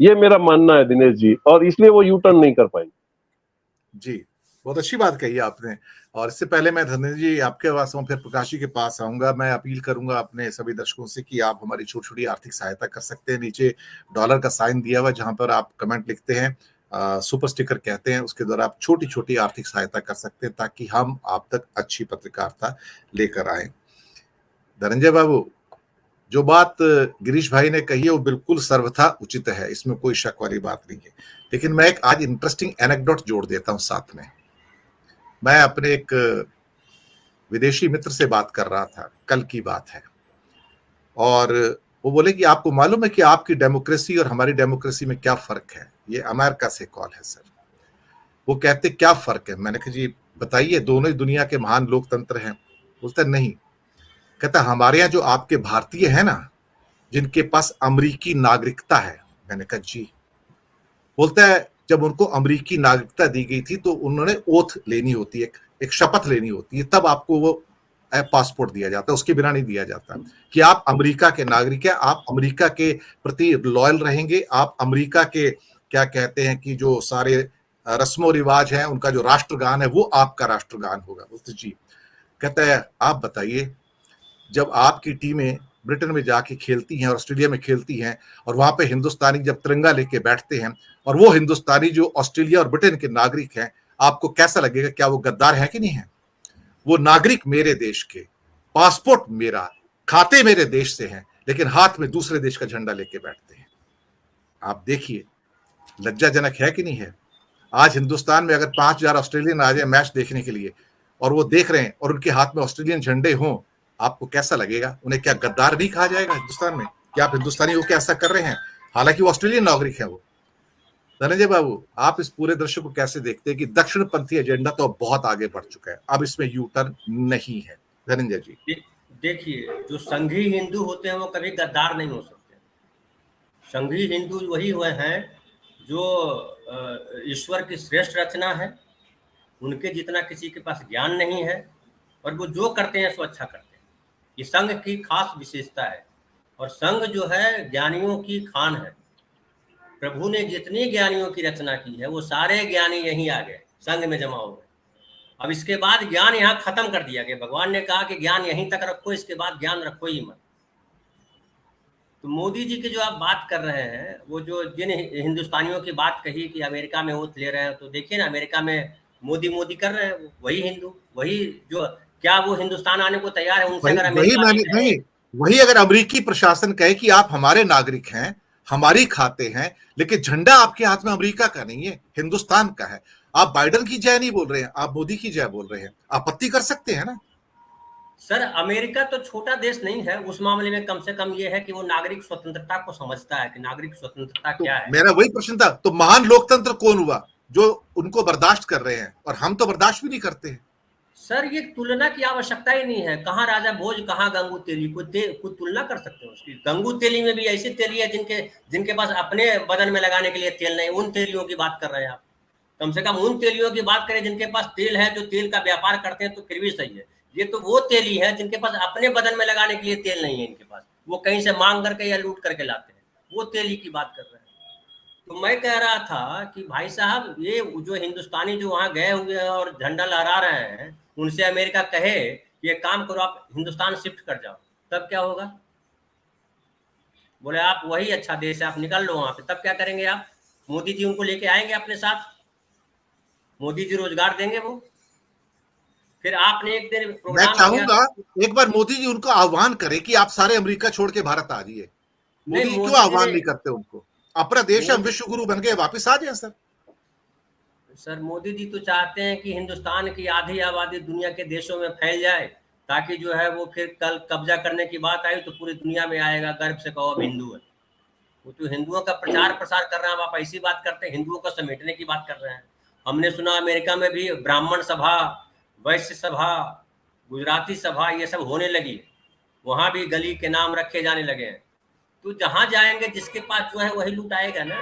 ये मेरा मानना है दिनेश जी, और इसलिए वो यू टर्न नहीं कर पाएंगे। जी, बहुत अच्छी बात कही आपने। और इससे पहले मैं धर्मेंद्र जी आपके पास आऊं, फिर प्रकाश जी के पास आऊंगा, मैं अपील करूंगा अपने सभी दर्शकों से कि आप हमारी छोटी छोटी आर्थिक सहायता कर सकते हैं। नीचे डॉलर का साइन दिया हुआ है जहां पर आप कमेंट लिखते हैं, सुपर स्टिकर कहते हैं, उसके द्वारा आप छोटी छोटी आर्थिक सहायता कर सकते हैं ताकि हम आप तक अच्छी पत्रकारिता लेकर आए। धनंजय बाबू, जो बात गिरीश भाई ने कही है वो बिल्कुल सर्वथा उचित है, इसमें कोई शक वाली बात नहीं है। लेकिन मैं एक आज इंटरेस्टिंग एनेक्डोट जोड़ देता हूं साथ में। मैं अपने एक विदेशी मित्र से बात कर रहा था, कल की बात है, और वो बोले कि आपको मालूम है कि आपकी डेमोक्रेसी और हमारी डेमोक्रेसी में क्या फर्क है? ये अमेरिका से कॉल है सर। वो कहते क्या फर्क है? मैंने कहा जी बताइए, दोनों ही दुनिया के महान लोकतंत्र हैं। बोलता नहीं, कहता हमारे यहाँ जो आपके भारतीय है ना, जिनके पास अमेरिकी नागरिकता है। मैंने कहा जी। बोलता है जब उनको अमेरिकी नागरिकता दी गई थी तो उन्होंने ओथ लेनी होती है, एक शपथ लेनी होती है, तब आपको वो पासपोर्ट दिया जाता है, उसके बिना नहीं दिया जाता कि आप अमेरिका के नागरिक हैं, आप अमेरिका के प्रति लॉयल रहेंगे, आप अमेरिका के क्या कहते हैं कि जो सारे रस्मों रिवाज हैं, उनका जो राष्ट्रगान है वो आपका राष्ट्रगान होगा। बोलते जी। कहता है आप बताइए, जब आपकी टीमें ब्रिटेन में जाके खेलती हैं और ऑस्ट्रेलिया में खेलती हैं और वहां पे हिंदुस्तानी जब तिरंगा लेके बैठते हैं और वो हिंदुस्तानी जो ऑस्ट्रेलिया और ब्रिटेन के नागरिक हैं, आपको कैसा लगेगा? क्या वो गद्दार है कि नहीं है? वो नागरिक मेरे देश के, पासपोर्ट मेरा, खाते मेरे देश से हैं, लेकिन हाथ में दूसरे देश का झंडा लेके बैठते हैं। आप देखिए लज्जाजनक है कि नहीं है? आज हिंदुस्तान में अगर 5,000 ऑस्ट्रेलियन आ जाए मैच देखने के लिए और वो देख रहे हैं और उनके हाथ में ऑस्ट्रेलियन झंडे हों, आपको कैसा लगेगा? उन्हें क्या गद्दार नहीं कहा जाएगा हिंदुस्तान में? क्या आप हिंदुस्तानी हो क्या ऐसा कर रहे हैं, हालांकि वो ऑस्ट्रेलियन नागरिक है वो? धनंजय बाबू, आप इस पूरे दृश्य को कैसे देखते हैं कि दक्षिणपंथी एजेंडा तो बहुत आगे बढ़ चुका है, अब इसमें यू टर्न नहीं है? धनंजय जी देखिए, जो संघी हिंदू होते हैं वो कभी गद्दार नहीं हो सकते। संघी हिंदू वही हुए हैं जो ईश्वर की श्रेष्ठ रचना है, उनके जितना किसी के पास ज्ञान नहीं है, और वो जो करते हैं सो अच्छा करते हैं। ये संघ की खास विशेषता है, और संघ जो है ज्ञानियों की खान है। प्रभु ने जितनी ज्ञानियों की रचना की है वो सारे ज्ञानी यहीं आ गए, संघ में जमा हो गए। अब इसके बाद ज्ञान यहाँ खत्म कर दिया गया। भगवान ने कहा कि ज्ञान यहीं तक रखो, इसके बाद ज्ञान रखो ही मत। तो मोदी जी की जो आप बात कर रहे हैं, वो जो जिन हिंदुस्तानियों की बात कही कि अमेरिका में ओथ ले रहे हैं, तो देखिए ना, अमेरिका में मोदी मोदी कर रहे हैं, वही हिंदू, वही जो, क्या वो हिंदुस्तान आने को तैयार है? उनसे अगर अमेरिका नहीं, वही अगर अमेरिकी प्रशासन कहे कि आप हमारे नागरिक हैं, हमारी खाते हैं, लेकिन झंडा आपके हाथ में अमेरिका का नहीं है, हिंदुस्तान का है, आप बाइडेन की जय नहीं बोल रहे हैं, आप मोदी की जय बोल रहे हैं, आपत्ति कर सकते हैं ना? सर, अमेरिका तो छोटा देश नहीं है उस मामले में। कम से कम ये है कि वो नागरिक स्वतंत्रता को समझता है कि नागरिक स्वतंत्रता क्या है। मेरा वही प्रश्न था, तो महान लोकतंत्र कौन हुआ जो उनको बर्दाश्त कर रहे हैं, और हम तो बर्दाश्त भी नहीं करते हैं। सर, ये तुलना की आवश्यकता ही नहीं है। कहाँ राजा भोज, कहाँ गंगू तेली, कोई तुलना कर सकते हो उसकी? गंगू तेली में भी ऐसी तेली है जिनके पास अपने बदन में लगाने के लिए तेल नहीं। उन तेलियों की बात कर रहे हैं आप। कम से कम उन तेलियों की बात करें जिनके पास तेल है, जो तेल का व्यापार करते हैं, तो फिर भी सही है। ये तो वो तेली है जिनके पास अपने बदन में लगाने के लिए तेल नहीं है इनके पास, वो कहीं से मांग करके या लूट करके लाते हैं, वो तेली की बात कर रहे हैं। तो मैं कह रहा था कि भाई साहब, ये जो हिंदुस्तानी जो वहां गए हुए हैं और झंडा लहरा रहे हैं, उनसे अमेरिका कहे ये काम करो, आप हिंदुस्तान शिफ्ट कर जाओ, तब क्या होगा? बोले आप वही अच्छा देश है, आप निकल लो वहां पे, तब क्या करेंगे आप? मोदी जी उनको लेके आएंगे अपने साथ, मोदी जी रोजगार देंगे वो। फिर आपने एक दिन प्रोग्राम, मैं चाहूंगा एक बार मोदी जी उनको आह्वान करें कि आप सारे अमेरिका छोड़ के भारत आ जाइए। मोदी क्यों आह्वान नहीं करते उनको? अपना देश हम विश्व गुरु बन गए, वापस आ जाए सर। सर, मोदी जी तो चाहते हैं कि हिंदुस्तान की आधी आबादी दुनिया के देशों में फैल जाए, ताकि जो है वो फिर कल कब्जा करने की बात आई तो पूरी दुनिया में आएगा, गर्व से कहो अब हिंदू है। वो तो हिंदुओं का प्रचार प्रसार कर रहे हैं, आप ऐसी बात करते हैं, हिंदुओं को समेटने की बात कर रहे हैं। हमने सुना अमेरिका में भी ब्राह्मण सभा, वैश्य सभा, गुजराती सभा, ये सब होने लगी है। वहां भी गली के नाम रखे जाने लगे हैं। तो जहां जाएंगे जिसके पास जो है वही लुटाएगा ना।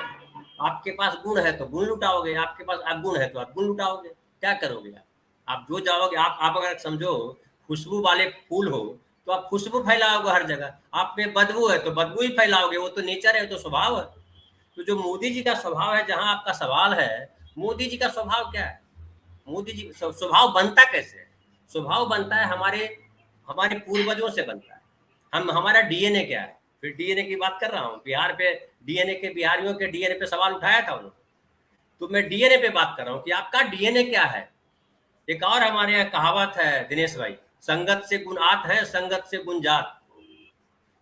आपके पास गुण है तो गुण लुटाओगे, आपके पास अगुण है तो अगुण लुटाओगे। क्या करोगे आप जो जाओगे, आप अगर समझो खुशबू वाले फूल हो तो आप खुशबू फैलाओगे हर जगह। आप में बदबू है तो बदबू ही फैलाओगे, वो तो नेचर है, तो स्वभाव है। तो जो मोदी जी का स्वभाव है, जहां आपका सवाल है, मोदी जी का स्वभाव क्या है? मोदी जी स्वभाव बनता कैसे है? स्वभाव बनता है हमारे हमारे पूर्वजों से बनता है। हमारा डीएनए क्या है? फिर डीएनए की बात कर रहा हूँ। बिहार पे डीएनए के, बिहारियों के डीएनए पे सवाल उठाया था उन्होंने, तो मैं डीएनए पे बात कर रहा हूँ कि आपका डीएनए क्या है। एक और हमारे यहाँ कहावत है दिनेश भाई, संगत से गुण आत है, संगत से गुण जात।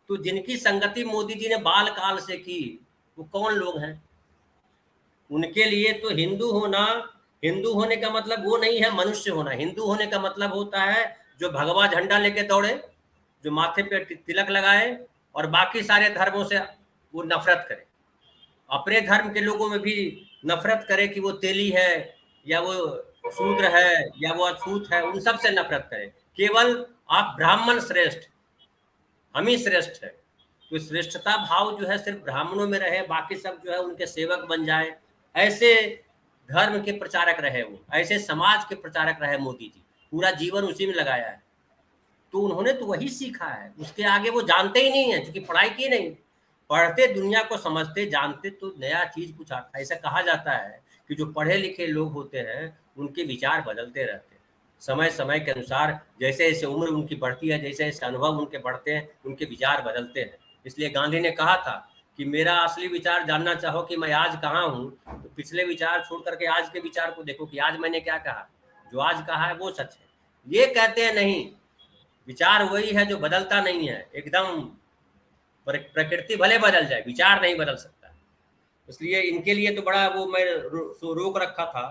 तो जिनकी संगति मोदी जी ने बाल काल से की, वो कौन लोग हैं? उनके लिए तो हिंदू होने का मतलब वो नहीं है मनुष्य होना। हिंदू होने का मतलब होता है जो भगवा झंडा लेके दौड़े, जो माथे पे तिलक लगाए और बाकी सारे धर्मों से वो नफरत करे। अपने धर्म के लोगों में भी नफरत करे कि वो तेली है या वो शूद्र है या वो अछूत है, उन सब से नफरत करे। केवल आप ब्राह्मण श्रेष्ठ, हम ही श्रेष्ठ है। तो श्रेष्ठता भाव जो है सिर्फ ब्राह्मणों में रहे, बाकी सब जो है उनके सेवक बन जाए, ऐसे धर्म के प्रचारक रहे, वो ऐसे समाज के प्रचारक रहे मोदी जी। पूरा जीवन उसी में लगाया है। तो उन्होंने तो वही सीखा है, उसके आगे वो जानते ही नहीं है, क्योंकि पढ़ाई की नहीं। पढ़ते, दुनिया को समझते, जानते तो नया चीज कुछ आता है। ऐसा कहा जाता है कि जो पढ़े लिखे लोग होते हैं उनके विचार बदलते रहते हैं समय समय के अनुसार। जैसे जैसे उम्र उनकी बढ़ती है, जैसे जैसे अनुभव उनके बढ़ते हैं, उनके विचार बदलते हैं। इसलिए गांधी ने कहा था कि मेरा असली विचार जानना चाहो कि मैं आज कहाँ हूँ, तो पिछले विचार छोड़ करके आज के विचार को देखो कि आज मैंने क्या कहा। जो आज कहा है वो सच है। ये कहते हैं नहीं, विचार वही है जो बदलता नहीं है एकदम। प्रकृति भले बदल जाए, विचार नहीं बदल सकता। इसलिए इनके लिए तो बड़ा वो मैं रोक रखा था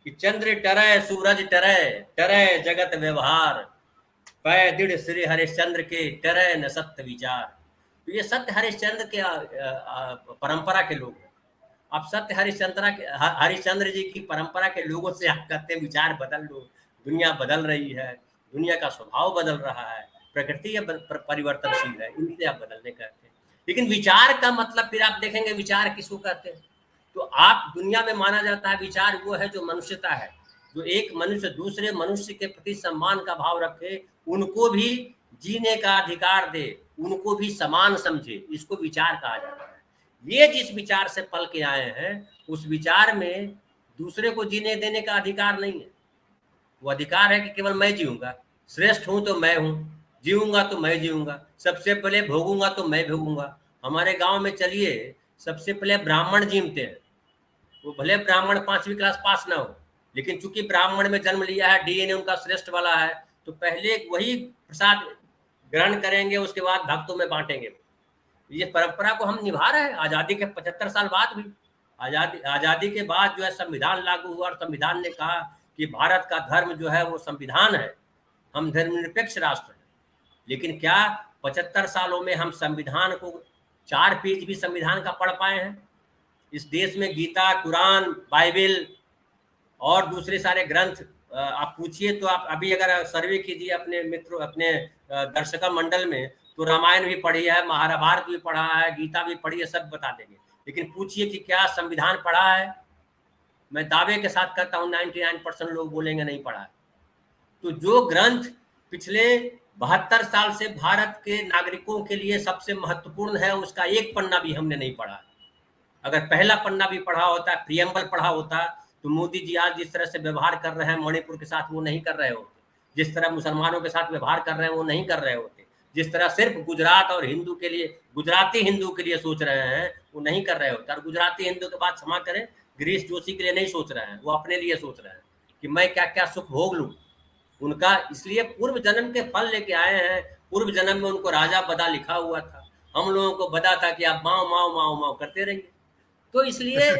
कि चंद्र टरे सूरज टरे, टरे जगत व्यवहार, पै दृढ़ श्री हरिश्चंद्र के, टरे न सत्य विचार। तो ये सत्य हरिश्चंद्र के परंपरा के लोग हैं। आप सत्य हरिश्चंद्र जी की परंपरा के लोगों से आप कहते हैं विचार बदल लो। दुनिया बदल रही है, दुनिया का स्वभाव बदल रहा है, प्रकृति परिवर्तनशील है, इनसे आप बदलने कहते हैं। लेकिन विचार का मतलब फिर आप देखेंगे विचार किसको कहते हैं। तो आप दुनिया में माना जाता है विचार वो है जो मनुष्यता है, जो एक मनुष्य दूसरे मनुष्य के प्रति सम्मान का भाव रखे, उनको भी जीने का अधिकार दे, उनको भी समान समझे, इसको विचार कहा जाता है। ये जिस विचार से पल के आए हैं, उस विचार में दूसरे को जीने देने का अधिकार नहीं है। वो अधिकार है कि केवल मैं जीऊंगा, श्रेष्ठ हूं तो मैं हूं, जीऊंगा तो मैं जीऊंगा, सबसे पहले भोगूंगा तो मैं भोगूंगा। हमारे गांव में चलिए, सबसे पहले ब्राह्मण जीमते हैं। वो भले ब्राह्मण 5वीं क्लास पास ना हो, लेकिन चूंकि ब्राह्मण में जन्म लिया है, डीएनए उनका श्रेष्ठ वाला है, तो पहले वही प्रसाद ग्रहण करेंगे, उसके बाद भक्तों में बांटेंगे। ये परंपरा को हम निभा रहे हैं आजादी के 75 साल बाद भी। आजादी के बाद जो है संविधान लागू हुआ और संविधान ने कहा कि भारत का धर्म जो है वो संविधान है, हम धर्मनिरपेक्ष राष्ट्र हैं। लेकिन क्या 75 सालों में हम संविधान को 4 पेज भी संविधान का पढ़ पाए हैं? इस देश में गीता, कुरान, बाइबल और दूसरे सारे ग्रंथ आप पूछिए तो आप अभी अगर सर्वे कीजिए अपने मित्रों, अपने दर्शक मंडल में, तो रामायण भी पढ़ी है, महाभारत भी पढ़ा है, गीता भी पढ़ी है, सब बता देंगे। लेकिन पूछिए कि क्या संविधान पढ़ा है? मैं दावे के साथ कहता हूँ 99% लोग बोलेंगे नहीं पढ़ा है। तो जो ग्रंथ पिछले 72 साल से भारत के नागरिकों के लिए सबसे महत्वपूर्ण है, उसका एक पन्ना भी हमने नहीं पढ़ा। अगर पहला पन्ना भी पढ़ा होता, प्रियम्बल पढ़ा होता, तो मोदी जी आज जिस तरह से व्यवहार कर रहे हैं मणिपुर के साथ, वो नहीं कर रहे होते। जिस तरह मुसलमानों के साथ व्यवहार कर रहे हैं वो नहीं कर रहे होते। जिस तरह सिर्फ गुजरात और हिंदू के लिए, गुजराती हिंदू के लिए सोच रहे हैं, वो नहीं कर रहे होते। और गुजराती हिंदू के बाद क्षमा करें, गिरीश जोशी के लिए नहीं सोच रहे हैं, वो अपने लिए सोच रहे हैं कि मैं क्या क्या सुख भोग लूं उनका। इसलिए पूर्व जन्म के फल लेके आए हैं। पूर्व जन्म में उनको राजा बदा लिखा हुआ था, हम लोगों को बदा था कि आप माओ माओ माओ माओ करते रहिए। तो इसलिए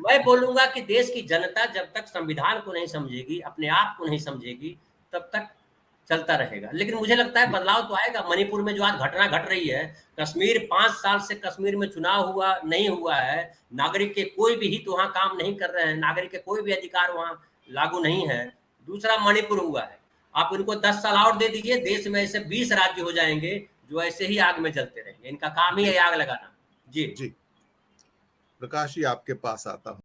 मैं बोलूंगा कि देश की जनता जब तक संविधान को नहीं समझेगी, अपने आप को नहीं समझेगी, तब तक चलता रहेगा। लेकिन मुझे लगता है बदलाव तो आएगा। मणिपुर में जो आज घटना घट रही है, कश्मीर 5 साल से कश्मीर में चुनाव हुआ नहीं हुआ है, नागरिक के कोई भी हित वहां काम नहीं कर रहे हैं, नागरिक के कोई भी अधिकार वहां लागू नहीं है। दूसरा मणिपुर हुआ है, आप इनको 10 साल और दे दीजिए, देश में ऐसे 20 राज्य हो जाएंगे जो ऐसे ही आग में जलते रहेंगे। इनका काम ही है आग लगाना। जी जी प्रकाश जी, आपके पास आता हूं।